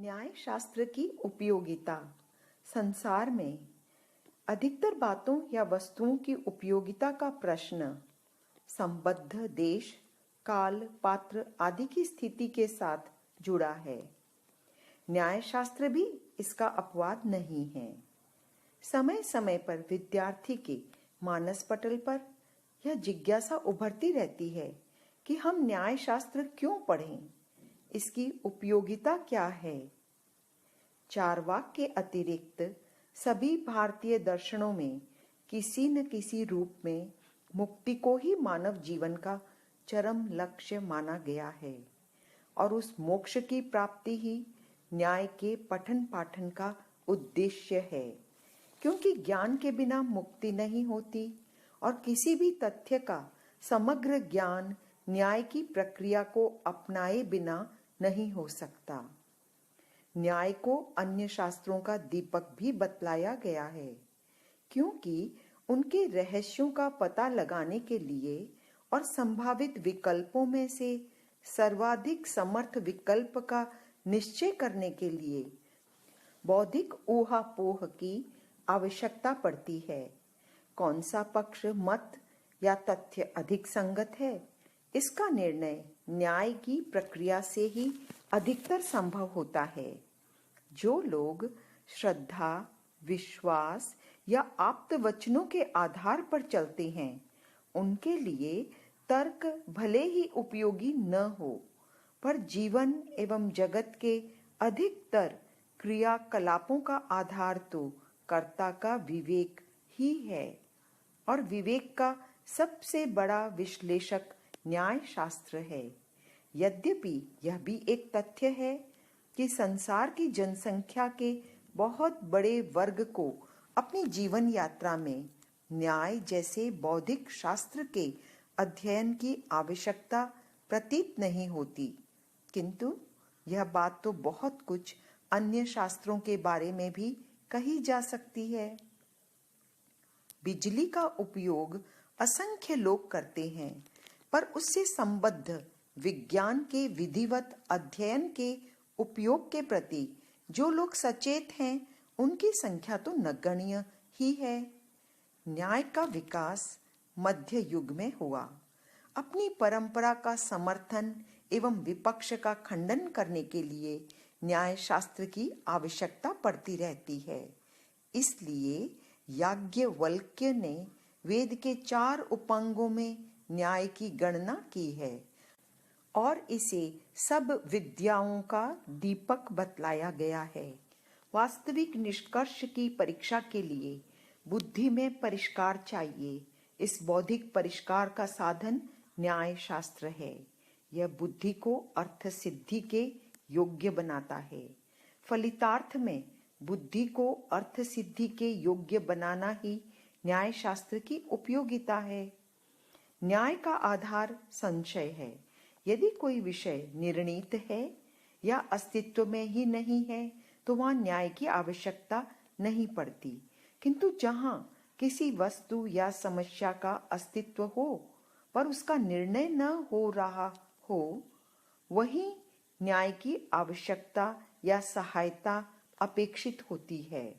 न्याय शास्त्र की उपयोगिता। संसार में अधिकतर बातों या वस्तुओं की उपयोगिता का प्रश्न संबद्ध देश, काल, पात्र आदि की स्थिति के साथ जुड़ा है। न्याय शास्त्र भी इसका अपवाद नहीं है। समय समय पर विद्यार्थी के मानस पटल पर यह जिज्ञासा उभरती रहती है कि हम न्याय शास्त्र क्यों पढ़ें, इसकी उपयोगिता क्या है। चारवाक के अतिरिक्त सभी भारतीय दर्शनों में किसी न किसी रूप में मुक्ति को ही मानव जीवन का चरम लक्ष्य माना गया है और उस मोक्ष की प्राप्ति ही न्याय के पठन पाठन का उद्देश्य है, क्योंकि ज्ञान के बिना मुक्ति नहीं होती और किसी भी तथ्य का समग्र ज्ञान न्याय की प्रक्रिया को अपनाए बिना नहीं हो सकता। न्याय को अन्य शास्त्रों का दीपक भी बतलाया गया है, क्योंकि उनके रहस्यों का पता लगाने के लिए और संभावित विकल्पों में से सर्वाधिक समर्थ विकल्प का निश्चय करने के लिए बौद्धिक ऊहापोह की आवश्यकता पड़ती है। कौन सा पक्ष, मत या तथ्य अधिक संगत है, इसका निर्णय न्याय की प्रक्रिया से ही अधिकतर संभव होता है। जो लोग श्रद्धा, विश्वास या आप्त वचनों के आधार पर चलते हैं, उनके लिए तर्क भले ही उपयोगी न हो, पर जीवन एवं जगत के अधिकतर क्रियाकलापों का आधार तो कर्ता का विवेक ही है और विवेक का सबसे बड़ा विश्लेषक न्याय शास्त्र है। यद्यपि यह भी एक तथ्य है कि संसार की जनसंख्या के बहुत बड़े वर्ग को अपनी जीवन यात्रा में न्याय जैसे बौद्धिक शास्त्र के अध्ययन की आवश्यकता प्रतीत नहीं होती, किंतु यह बात तो बहुत कुछ अन्य शास्त्रों के बारे में भी कही जा सकती है। बिजली का उपयोग असंख्य लोग करते हैं, पर उससे संबद्ध विज्ञान के विधिवत अध्ययन के उपयोग के प्रति जो लोग सचेत हैं, उनकी संख्या तो नगण्य ही है। न्याय का विकास मध्य युग में हुआ। अपनी परंपरा का समर्थन एवं विपक्ष का खंडन करने के लिए न्याय शास्त्र की आवश्यकता पड़ती रहती है। इसलिए याज्ञवल्क्य ने वेद के 4 उपांगों में न्याय की गणना की है और इसे सब विद्याओं का दीपक बतलाया गया है। वास्तविक निष्कर्ष की परीक्षा के लिए बुद्धि में परिष्कार चाहिए। इस बौद्धिक परिष्कार का साधन न्याय शास्त्र है। यह बुद्धि को अर्थ सिद्धि के योग्य बनाता है। फलितार्थ में बुद्धि को अर्थ सिद्धि के योग्य बनाना ही न्याय शास्त्र की उपयोगिता है। न्याय का आधार संशय है। यदि कोई विषय निर्णीत है या अस्तित्व में ही नहीं है, तो वहां न्याय की आवश्यकता नहीं पड़ती, किंतु जहां किसी वस्तु या समस्या का अस्तित्व हो पर उसका निर्णय न हो रहा हो, वहीं न्याय की आवश्यकता या सहायता अपेक्षित होती है।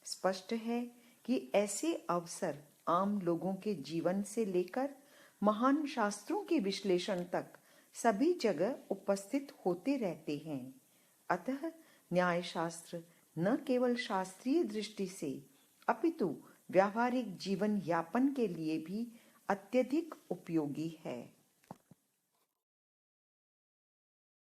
स्पष्ट है कि ऐसे अवसर आम लोगों के जीवन से लेकर महान शास्त्रों के विश्लेषण तक सभी जगह उपस्थित होते रहते हैं। अतः न्याय शास्त्र न केवल शास्त्रीय दृष्टि से अपितु व्यावहारिक जीवन यापन के लिए भी अत्यधिक उपयोगी है।